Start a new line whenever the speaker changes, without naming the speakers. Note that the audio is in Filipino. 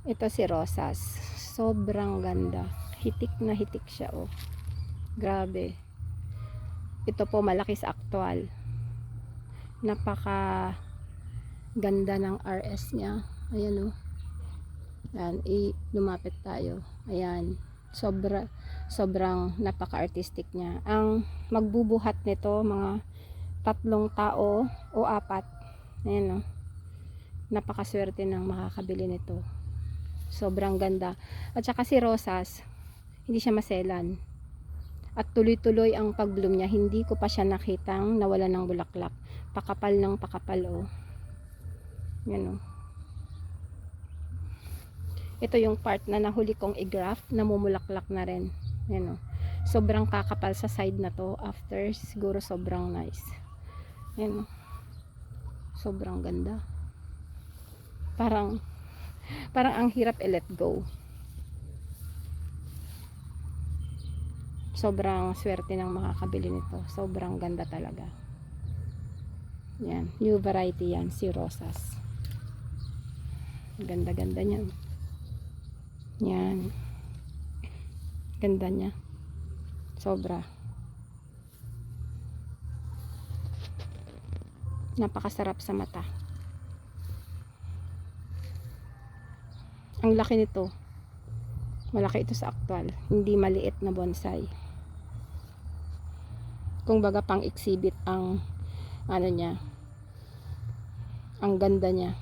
Ito si Rosas. Sobrang ganda. Hitik na hitik siya, oh. Grabe. Ito po malaki sa aktwal. Napaka ganda ng RS niya. Ayan, oh. Yan, lumapit tayo. Ayan. Sobrang napaka-artistic niya. Ang magbubuhat nito, mga 3 tao o 4. Ayan, oh. Napakaswerte ng makakabili nito. Sobrang ganda. At saka si Rosas, hindi siya maselan. At tuloy-tuloy ang pag-bloom niya. Hindi ko pa siya nakitang nawala ng bulaklak. Pakapal ng pakapal, oh. Yan, oh. Ito yung part na nahuli kong i-graft, namumulaklak na rin. Yan, oh. Sobrang kakapal sa side na to. After, siguro sobrang nice. Yan, oh. Sobrang ganda. Parang ang hirap i-let go. Sobrang swerte ng makakabili nito. Sobrang ganda talaga. Yan, new variety yan, si Rosas. Ganda-ganda niyan. Yan. Ganda niya. Sobra. Napakasarap sa mata. Ang laki nito. Malaki ito sa aktwal. Hindi maliit na bonsai. Kung baga pang exhibit ang ano niya. Ang ganda niya.